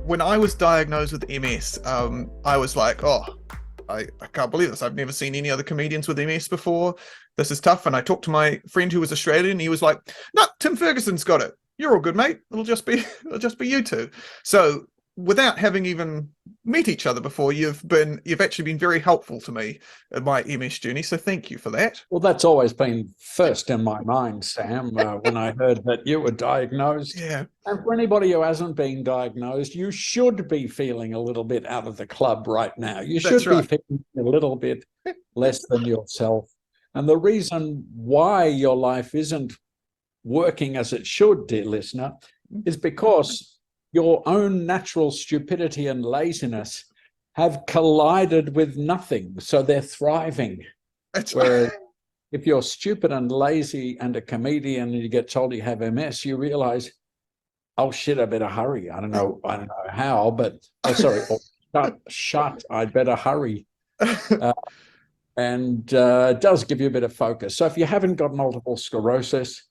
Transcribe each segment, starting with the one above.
when I was diagnosed with MS, I was like, oh, I can't believe this. I've never seen any other comedians with MS before. This is tough. And I talked to my friend who was Australian, and he was like, no, Tim Ferguson's got it. You're all good, mate. It'll just be you two. So without having even met each other before, you've actually been very helpful to me in my MS journey. So thank you for that. Well, that's always been first in my mind, Sam, when I heard that you were diagnosed. Yeah. And for anybody who hasn't been diagnosed, you should be feeling a little bit out of the club right now. You should be feeling a little bit less than yourself. And the reason why your life isn't working as it should, dear listener, is because your own natural stupidity and laziness have collided with nothing. So they're thriving. Whereas if you're stupid and lazy and a comedian and you get told you have MS, you realize, oh shit, I better hurry. I don't know how, but shut, I'd better hurry. And it does give you a bit of focus. So if you haven't got multiple sclerosis,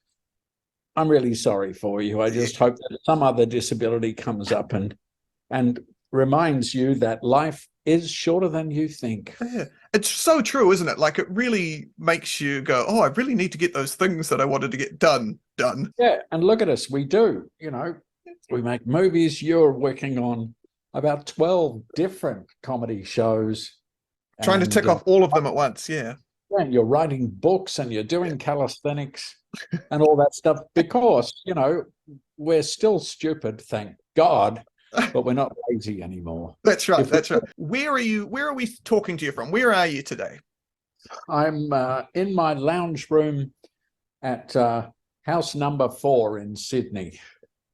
I'm really sorry for you. I just hope that some other disability comes up and reminds you that life is shorter than you think. Yeah. It's so true, isn't it? Like, it really makes you go, oh, I really need to get those things that I wanted to get done. Yeah, and look at us. We do. We make movies. You're working on about 12 different comedy shows. Trying to tick off all of them at once, yeah. And you're writing books and you're doing calisthenics and all that stuff because, we're still stupid, thank God, but we're not lazy anymore. That's right. Where are we talking to you from? Where are you today? I'm in my lounge room at house number 4 in Sydney.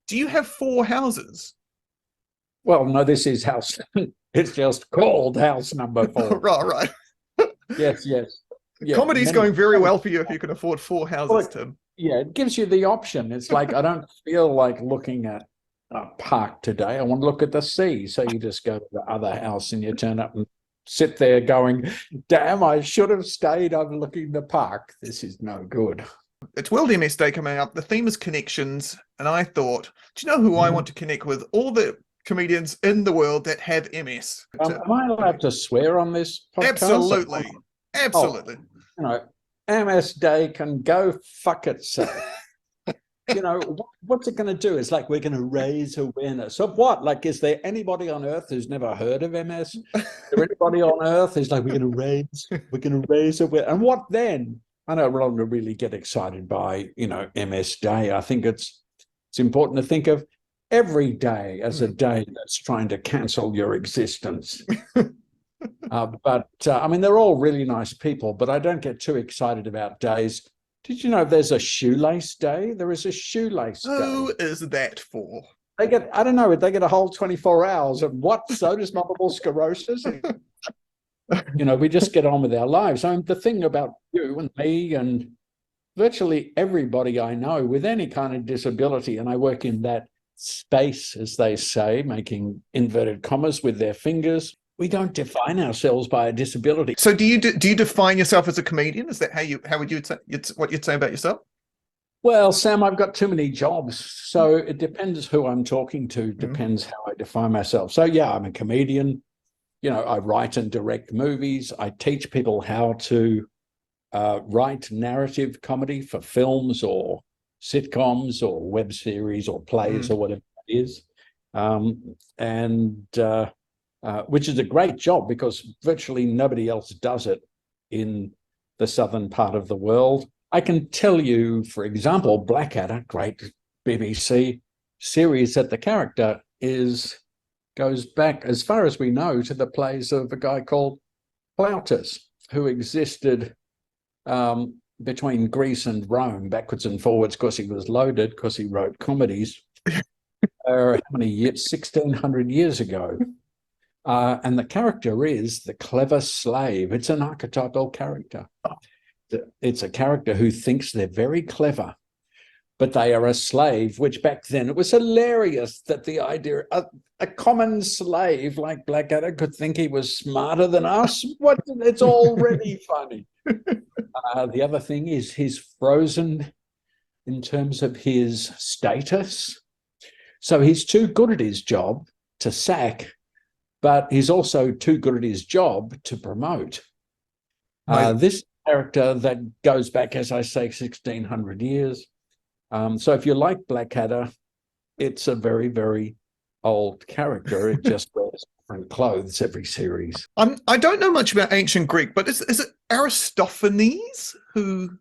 Do you have 4 houses? Well, no, this is house. It's just called house number 4. Right. Yes. Yeah, comedy's going very well for you if you can afford 4 houses, Tim. Yeah, it gives you the option. It's like, I don't feel like looking at a park today. I want to look at the sea. So you just go to the other house and you turn up and sit there going, damn, I should have stayed overlooking the park. This is no good. It's World MS Day coming up. The theme is connections. And I thought, do you know who I want to connect with? All the comedians in the world that have MS. Am I allowed to swear on this podcast? Absolutely. MS Day can go fuck itself. What's it going to do? It's like, we're going to raise awareness of what? Like, is there anybody on earth who's never heard of MS? Is there anybody on earth who's like, we're going to raise awareness? And what then? I don't want to really get excited by, MS Day. I think it's important to think of every day as a day that's trying to cancel your existence. But they're all really nice people, but I don't get too excited about days. Did you know there's a shoelace day? There is a shoelace day. Who is that for? They get a whole 24 hours. And what? So does multiple sclerosis. We just get on with our lives. The thing about you and me and virtually everybody I know with any kind of disability, and I work in that space, as they say, making inverted commas with their fingers. We don't define ourselves by a disability. So do you define yourself as a comedian? Is that how would you say what you'd say about yourself? Well, Sam, I've got too many jobs. So it depends who I'm talking to, depends how I define myself. So yeah, I'm a comedian. I write and direct movies. I teach people how to write narrative comedy for films or sitcoms or web series or plays or whatever it is. Which is a great job because virtually nobody else does it in the southern part of the world. I can tell you, for example, Blackadder, great BBC series, that the character goes back, as far as we know, to the plays of a guy called Plautus, who existed between Greece and Rome, backwards and forwards, because he was loaded, because he wrote comedies. How many years? 1600 years ago. And the character is the clever slave. It's an archetypal character. It's a character who thinks they're very clever, but they are a slave, which back then it was hilarious that the idea a common slave like Blackadder could think he was smarter than us. It's already funny. The other thing is he's frozen in terms of his status. So he's too good at his job to sack, but he's also too good at his job to promote. This character that goes back, as I say, 1600 years. So if you like Blackadder, it's a very, very old character. It just wears different clothes every series. I don't know much about ancient Greek, but is it Aristophanes who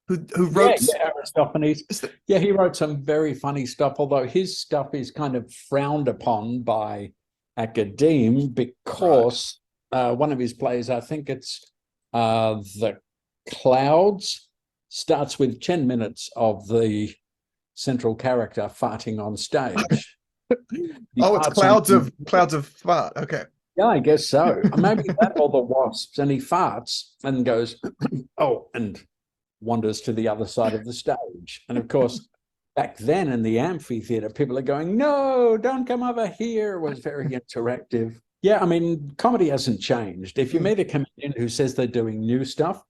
wrote? Yeah, Aristophanes. Yeah, he wrote some very funny stuff, although his stuff is kind of frowned upon by academe because one of his plays, I think it's The Clouds, starts with 10 minutes of the central character farting on stage. Oh, it's clouds of fart. Okay. Yeah, I guess so. Maybe that or the wasps. And he farts and goes, oh, and wanders to the other side of the stage. And of course, back then in the amphitheater, people are going, no, don't come over here. It was very interactive. Yeah, I mean, comedy hasn't changed. If you meet a comedian who says they're doing new stuff,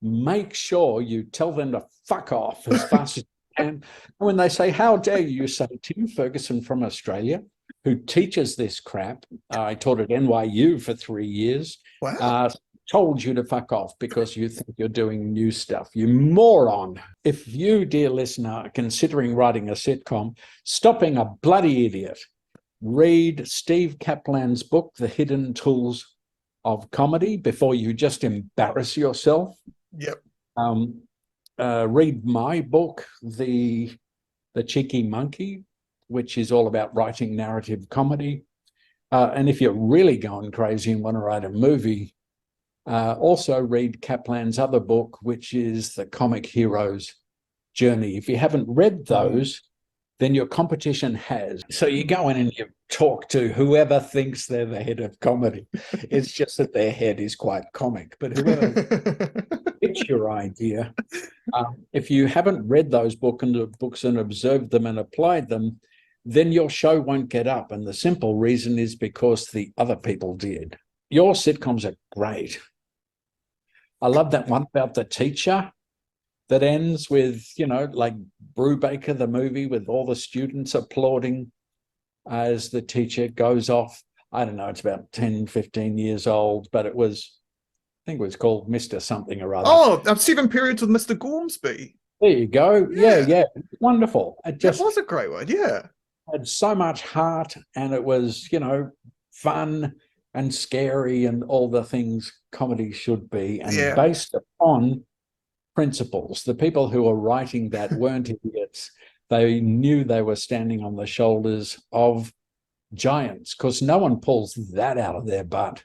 make sure you tell them to fuck off as fast as you can. And when they say, how dare you, say, Tim Ferguson from Australia, who teaches this crap. I taught at NYU for 3 years. Wow. Told you to fuck off because you think you're doing new stuff. You moron. If you, dear listener, are considering writing a sitcom, stop being a bloody idiot. Read Steve Kaplan's book, The Hidden Tools of Comedy, before you just embarrass yourself. Yep. Read my book, The Cheeky Monkey, which is all about writing narrative comedy. And if you're really going crazy and want to write a movie, also read Kaplan's other book, which is The Comic Hero's Journey. If you haven't read those, then your competition has. So you go in and you talk to whoever thinks they're the head of comedy. It's just that their head is quite comic. But whoever pitch your idea, if you haven't read those books and observed them and applied them, then your show won't get up. And the simple reason is because the other people did. Your sitcoms are great. I love that one about the teacher that ends with, like Brubaker, the movie, with all the students applauding as the teacher goes off. I don't know, it's about 10, 15 years old, but I think it was called Mr. Something or other. Oh, 7 periods with Mr. Gormsby. There you go. Yeah. Wonderful. That was a great one, yeah. Had so much heart, and it was, fun and scary and all the things comedy should be, and based upon principles. The people who were writing that weren't idiots. They knew they were standing on the shoulders of giants, because no one pulls that out of their butt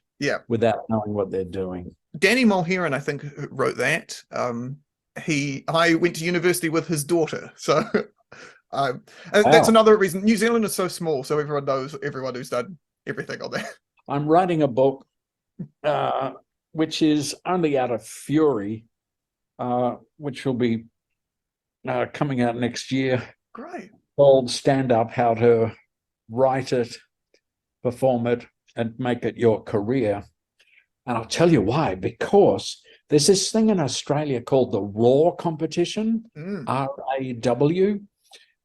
without knowing what they're doing. Danny Mulheron, I think, wrote that. I went to university with his daughter, so that's another reason. New Zealand is so small, so everyone knows everyone who's done everything on that. I'm writing a book which is only out of fury, which will be coming out next year. Great. Called Stand Up: How to Write It, Perform It, and Make It Your Career. And I'll tell you why. Because there's this thing in Australia called the RAW competition, RAW,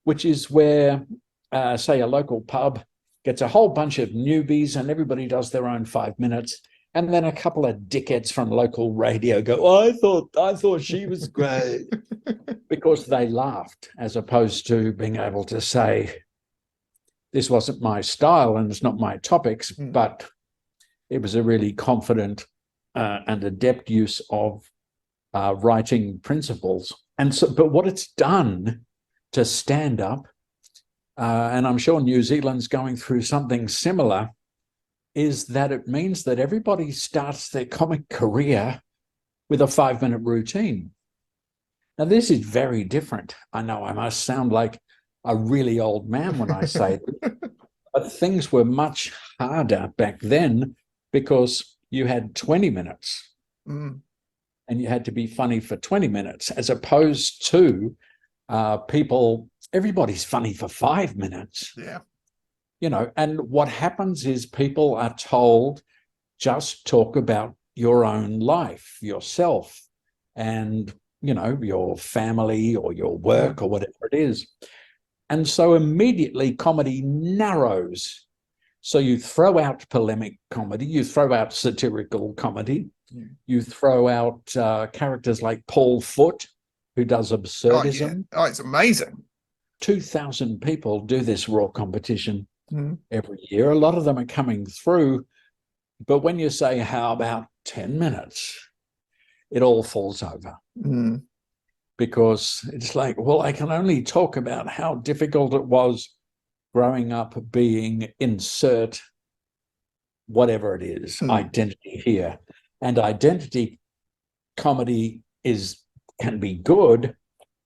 which is where, say, a local pub gets a whole bunch of newbies and everybody does their own 5 minutes. And then a couple of dickheads from local radio go, oh, I thought she was great. Because they laughed, as opposed to being able to say, this wasn't my style and it's not my topics, but it was a really confident and adept use of writing principles. And so, but what it's done to stand up, and I'm sure New Zealand's going through something similar, is that it means that everybody starts their comic career with a 5-minute routine. Now, this is very different. I know I must sound like a really old man when I say this, but things were much harder back then because you had 20 minutes and you had to be funny for 20 minutes, as opposed to everybody's funny for 5 minutes. Yeah. And what happens is people are told, just talk about your own life, yourself, and, your family or your work or whatever it is. And so immediately comedy narrows So you throw out polemic comedy, you throw out satirical comedy, you throw out characters like Paul Foote, who does absurdism. Oh, it's amazing. 2,000 people do this raw competition every year. A lot of them are coming through. But when you say, how about 10 minutes? It all falls over. Because it's like, well, I can only talk about how difficult it was growing up being insert whatever it is, identity here. And identity comedy can be good,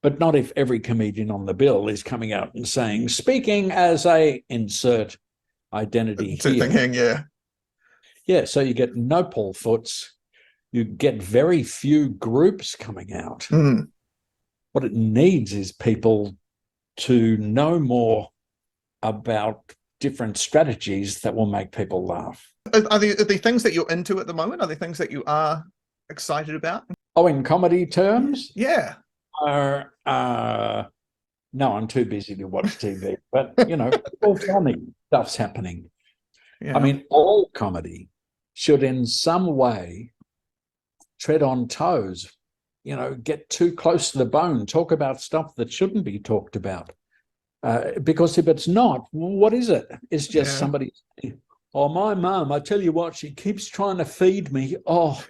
but not if every comedian on the bill is coming out and saying, speaking as a insert identity here. Yeah. Yeah, so you get no Paul Footes, you get very few groups coming out. What it needs is people to know more about different strategies that will make people laugh. Are there things that you're into at the moment? Are there things that you are excited about? Oh, in comedy terms? Yeah. No, I'm too busy to watch TV. But, all funny stuff's happening. Yeah. I mean, all comedy should in some way tread on toes, get too close to the bone, talk about stuff that shouldn't be talked about. Because if it's not, what is it? It's just somebody saying, oh, my mum, I tell you what, she keeps trying to feed me. Oh,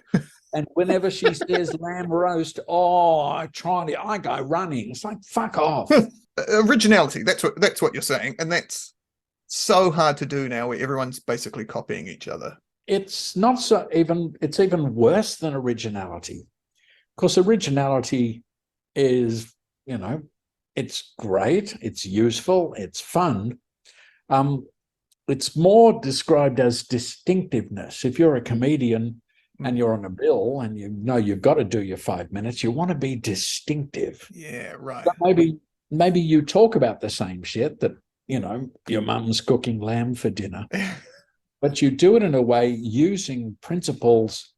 and whenever she says lamb roast, I go running. It's like, fuck off. Originality, that's what you're saying. And that's so hard to do now, where everyone's basically copying each other. It's not so it's even worse than originality. Because originality is, it's great, it's useful, it's fun. It's more described as distinctiveness. If you're a comedian and you're on a bill and you've got to do your 5 minutes, you want to be distinctive. Yeah, right. So maybe you talk about the same shit that, your mum's cooking lamb for dinner, but you do it in a way using principles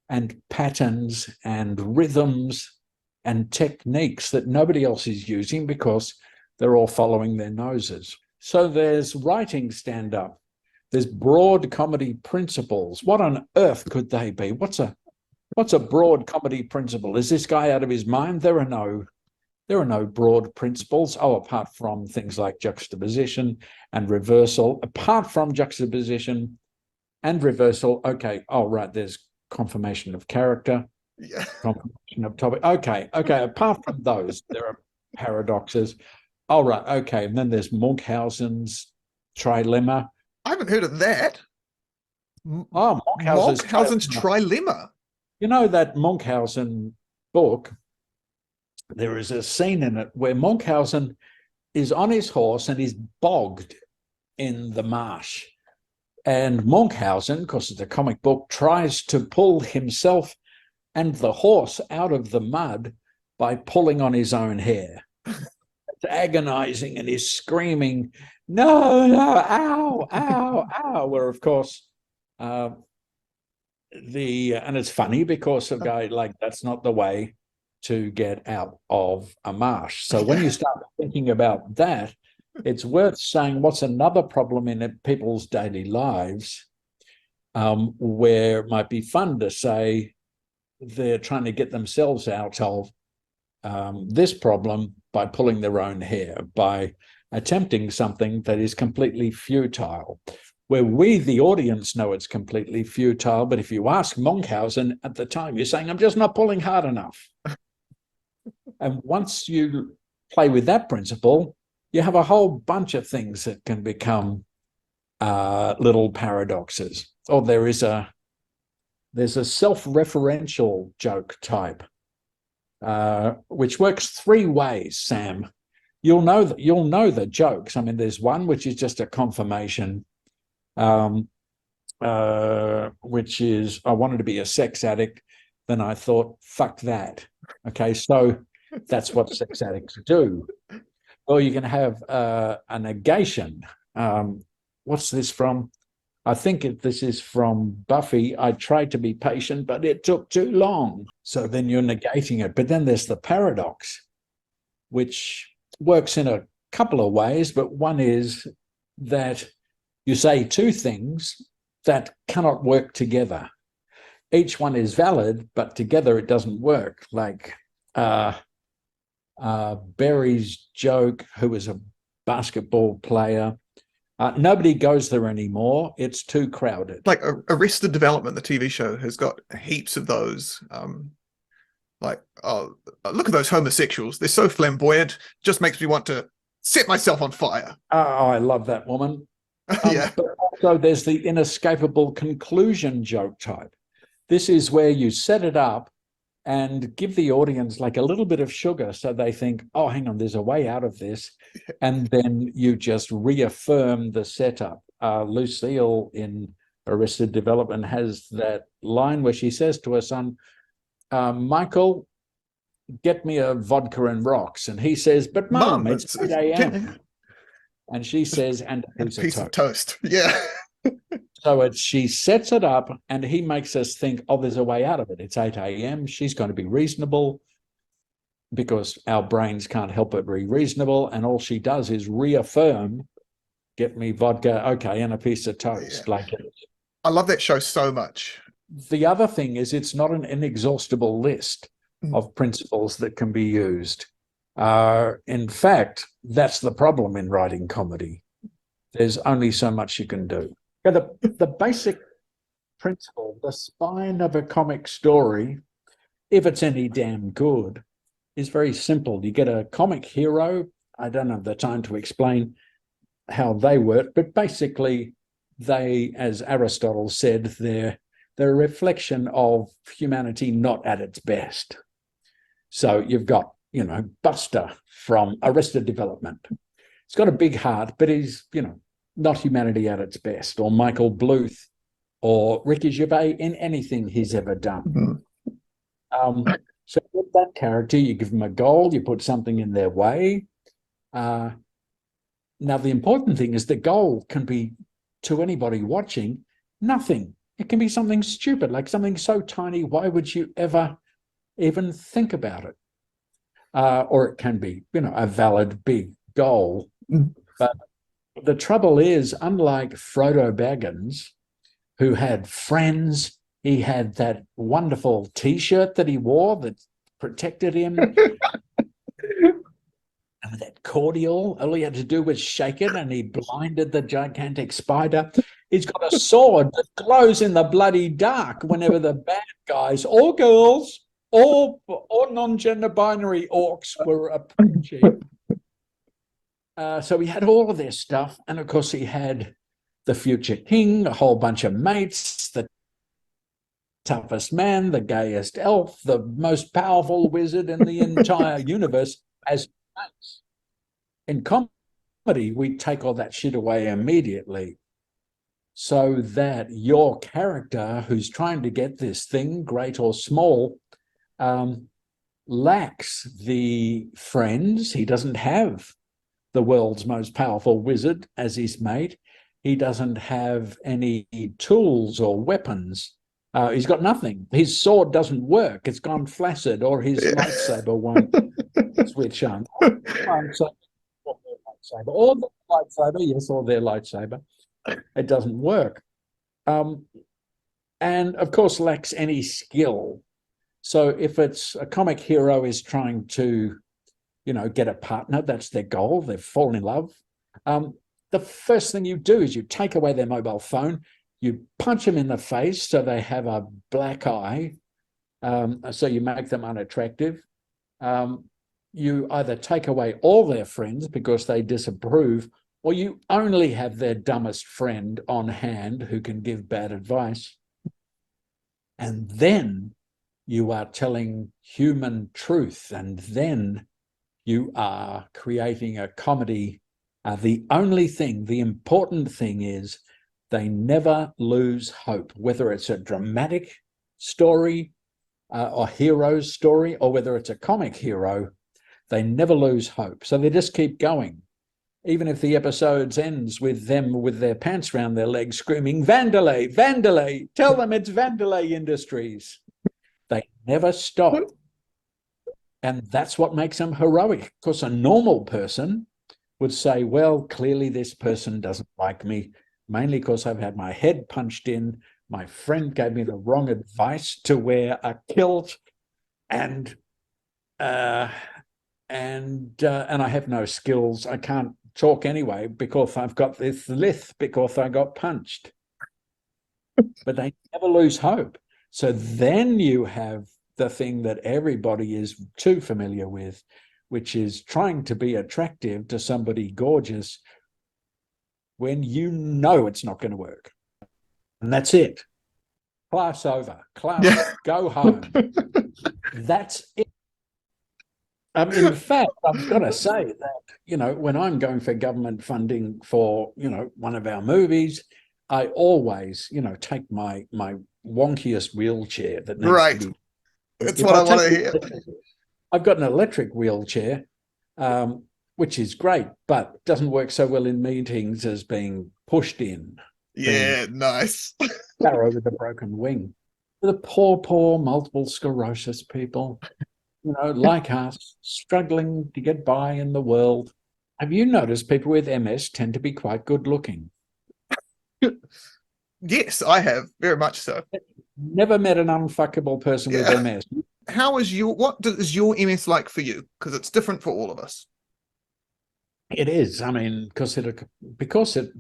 and patterns and rhythms and techniques that nobody else is using because they're all following their noses. So there's writing stand-up. There's broad comedy principles. What on earth could they be? What's a broad comedy principle? Is this guy out of his mind? There are no broad principles. Apart from things like juxtaposition and reversal. Apart from juxtaposition and reversal, okay, right, there's confirmation of character, confirmation of topic. Okay, apart from those, there are paradoxes. All right, okay, and then there's Munchausen's trilemma. I haven't heard of that. Munchausen's trilemma. You know that Munchausen book, there is a scene in it where Munchausen is on his horse and is bogged in the marsh. And Munchausen, because it's a comic book, tries to pull himself and the horse out of the mud by pulling on his own hair. It's agonizing, and he's screaming, no, ow, ow, ow. Where, of course, and it's funny because a guy like that's not the way to get out of a marsh. So when you start thinking about that, it's worth saying what's another problem in people's daily lives where it might be fun to say they're trying to get themselves out of this problem by pulling their own hair, by attempting something that is completely futile, where we, the audience, know it's completely futile. But if you ask Munchausen at the time, you're saying, I'm just not pulling hard enough. And once you play with that principle, you have a whole bunch of things that can become little paradoxes. Or there's a self-referential joke type, which works three ways, Sam. You'll know the jokes. I mean, there's one which is just a confirmation, which is, I wanted to be a sex addict, then I thought, fuck that. Okay, so that's what sex addicts do. Or you can have a negation. What's this from? I think this is from Buffy. I tried to be patient, but it took too long. So then you're negating it. But then there's the paradox, which works in a couple of ways. But one is that You say two things that cannot work together. Each one is valid, but together it doesn't work. Like Barry's joke, who was a basketball player. Nobody goes there anymore. It's too crowded. Like Arrested Development, the TV show, has got heaps of those. Like, oh, look at those homosexuals. They're so flamboyant. Just makes me want to set myself on fire. Oh, I love that woman. Yeah. But also there's the inescapable conclusion joke type. This is where you set it up and give the audience like a little bit of sugar so they think, oh, hang on, there's a way out of this. And then you just reaffirm the setup. Lucille in Arrested Development has that line where she says to her son, Michael, get me a vodka and rocks. And he says, but Mom, it's 8 a.m. And she says, and a piece of toast. Yeah. So she sets it up and he makes us think, oh, there's a way out of it. It's 8 a.m. She's going to be reasonable because our brains can't help but be reasonable. And all she does is reaffirm, get me vodka, okay, and a piece of toast. Yeah. Like, I love that show so much. The other thing is it's not an inexhaustible list of principles that can be used. In fact, that's the problem in writing comedy. There's only so much you can do. The basic principle, the spine of a comic story, if it's any damn good, is very simple. You get a comic hero. I don't have the time to explain how they work, but basically they, as Aristotle said, they're a reflection of humanity not at its best. So you've got, Buster from Arrested Development. He's got a big heart, but he's, not humanity at its best, or Michael Bluth, or Ricky Gervais in anything he's ever done. Mm-hmm. So with that character, you give them a goal, you put something in their way. Now, the important thing is the goal can be, to anybody watching, nothing. It can be something stupid, like something so tiny, why would you ever even think about it? Or it can be, a valid big goal. But the trouble is, unlike Frodo Baggins, who had friends, he had that wonderful T-shirt that he wore that protected him. And that cordial, all he had to do was shake it and he blinded the gigantic spider. He's got a sword that glows in the bloody dark whenever the bad guys or girls or non-gender binary orcs were approaching. So he had all of this stuff. And of course, he had the future king, a whole bunch of mates, the toughest man, the gayest elf, the most powerful wizard in the entire universe as mates. In comedy, we take all that shit away immediately so that your character who's trying to get this thing, great or small, lacks the friends. He doesn't have the world's most powerful wizard as his mate. He doesn't have any tools or weapons. He's got nothing. His sword doesn't work. It's gone flaccid, or his lightsaber won't switch on. Or the lightsaber, yes, or their lightsaber. It doesn't work. And of course lacks any skill. So if it's a comic hero is trying to, get a partner, that's their goal, they've fallen in love. The first thing you do is you take away their mobile phone, you punch them in the face so they have a black eye, so you make them unattractive. You either take away all their friends because they disapprove, or you only have their dumbest friend on hand who can give bad advice. And then you are telling human truth, and then you are creating a comedy. The only thing, the important thing is they never lose hope, whether it's a dramatic story or hero's story, or whether it's a comic hero, they never lose hope. So they just keep going. Even if the episode ends with them with their pants around their legs screaming, Vandalay, Vandalay, tell them it's Vandalay Industries. They never stop. And that's what makes them heroic. Of course, a normal person would say, well, clearly this person doesn't like me. mainly because I've had my head punched in. My friend gave me the wrong advice to wear a kilt, and I have no skills. I can't talk anyway because I've got this lisp because I got punched. But they never lose hope. So then you have the thing that everybody is too familiar with, which is trying to be attractive to somebody gorgeous when you know it's not going to work. And that's it. Class over. Class, go home. That's it. In fact, I've got to say that, when I'm going for government funding for, one of our movies, I always, take my wonkiest wheelchair that needs to be. That's what I want to hear. I've got an electric wheelchair, which is great, but doesn't work so well in meetings as being pushed in. Yeah, nice. Sparrow with a broken wing. The poor multiple sclerosis people, like us, struggling to get by in the world. Have you noticed people with MS tend to be quite good looking? Yes, I have, very much so. Never met an unfuckable person with MS. What is your MS like for you? Because it's different for all of us. It is. Because it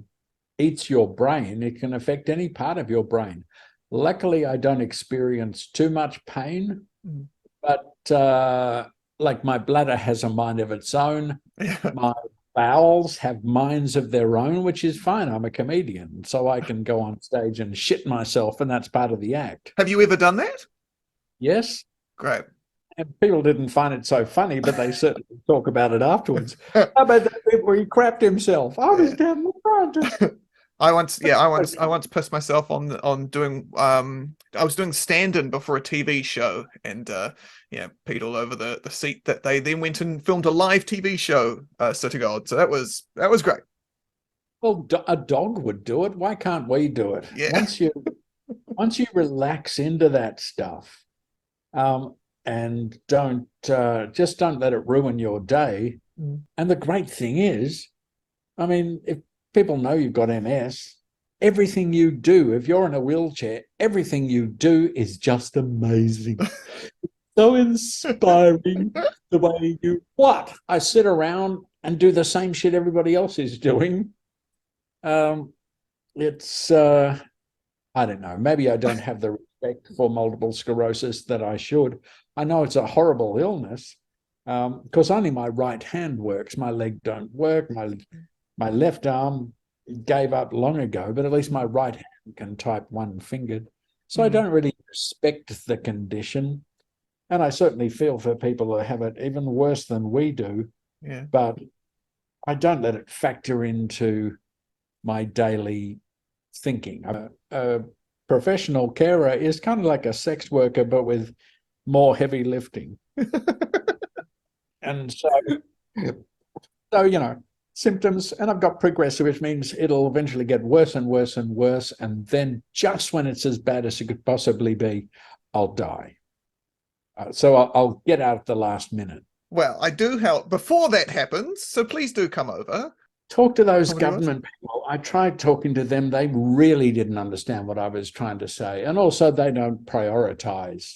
eats your brain, it can affect any part of your brain. Luckily, I don't experience too much pain, but like my bladder has a mind of its own. My bowels have minds of their own, which is fine. I'm a comedian, so I can go on stage and shit myself, and that's part of the act. Have you ever done that? Yes. Great. And people didn't find it so funny, but they certainly talk about it afterwards. How about that bit where he crapped himself? I was down the front. I once pissed myself on doing I was doing stand-in before a TV show, and peed all over the seat that they then went and filmed a live TV show sitting on. So that was great. Well, a dog would do it. Why can't we do it? Yeah. Once you relax into that stuff, and don't let it ruin your day. And the great thing is, if people know you've got MS, everything you do, if you're in a wheelchair, everything you do is just amazing. So inspiring the way I sit around and do the same shit everybody else is doing. It's I don't know, maybe I don't have the respect for multiple sclerosis that I should. I know it's a horrible illness because only my right hand works. My leg don't work. My left arm gave up long ago, but at least my right hand can type one-fingered. So I don't really respect the condition. And I certainly feel for people who have it even worse than we do. Yeah. But I don't let it factor into my daily thinking. A professional carer is kind of like a sex worker, but with more heavy lifting. And so symptoms, and I've got progressive, which means it'll eventually get worse and worse and worse. And then just when it's as bad as it could possibly be, I'll die. So I'll get out at the last minute. Well, I do help before that happens, so please do come over. Talk to those government people. I tried talking to them. They really didn't understand what I was trying to say. And also they don't prioritize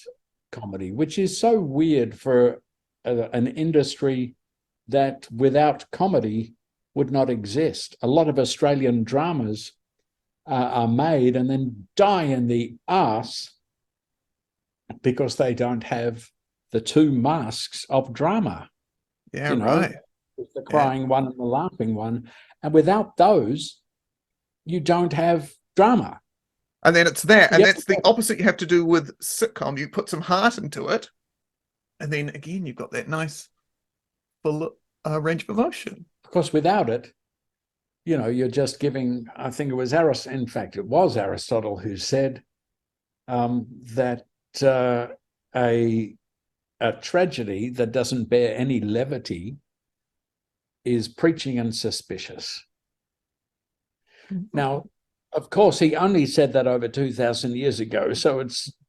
comedy, which is so weird for an industry that without comedy would not exist. A lot of Australian dramas are made and then die in the arse because they don't have the two masks of drama. Yeah, right. The crying one and the laughing one. And without those, you don't have drama. And then it's that. And that's the opposite you have to do with sitcom. You put some heart into it. And then again, you've got that nice full range of emotion. Of course, without it, you're just giving, I think it was Aristotle who said that a tragedy that doesn't bear any levity is preaching and suspicious. Now, of course, he only said that over 2,000 years ago.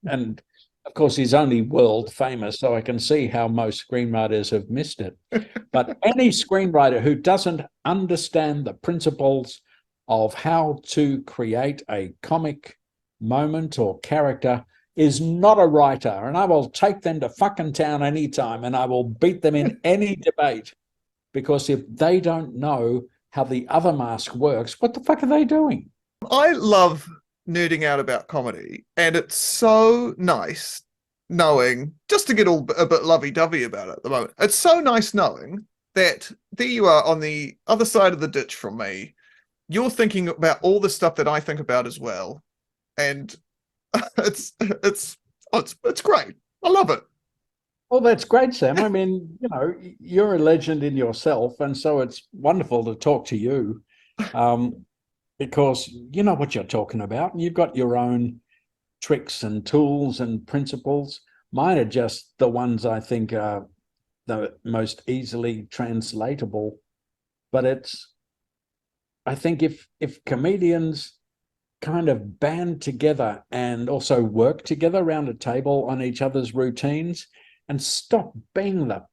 And of course, he's only world famous, so I can see how most screenwriters have missed it. But any screenwriter who doesn't understand the principles of how to create a comic moment or character is not a writer. And I will take them to fucking town anytime and I will beat them in any debate. Because if they don't know how the other mask works, what the fuck are they doing? I love nerding out about comedy, and it's so nice knowing, just to get all a bit lovey-dovey about it at the moment, it's so nice knowing that there you are on the other side of the ditch from me. You're thinking about all the stuff that I think about as well, and it's great. I love it. Well, that's great, Sam. I mean, you know, you're a legend in yourself, and so it's wonderful to talk to you, because you know what you're talking about, and you've got your own tricks and tools and principles. Mine are just the ones I think are the most easily translatable. But I think if comedians kind of band together and also work together around a table on each other's routines and stop being the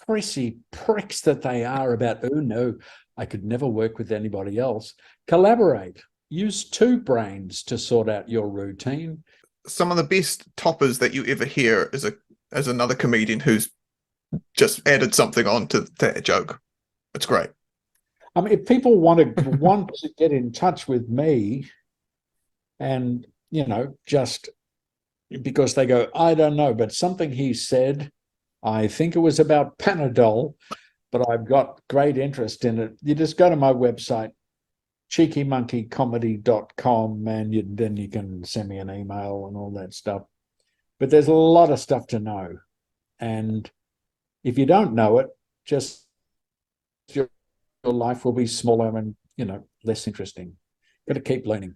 prissy pricks that they are about, oh no, I could never work with anybody else. Collaborate. Use two brains to sort out your routine. Some of the best toppers that you ever hear is another comedian who's just added something on to that joke. It's great. I mean, if people want to get in touch with me and, you know, just because they go, I don't know, but something he said, I think it was about Panadol, but I've got great interest in it. You just go to my website, cheekymonkeycomedy.com, and then you can send me an email and all that stuff. But there's a lot of stuff to know. And if you don't know it, just your life will be smaller and, you know, less interesting. Got to keep learning.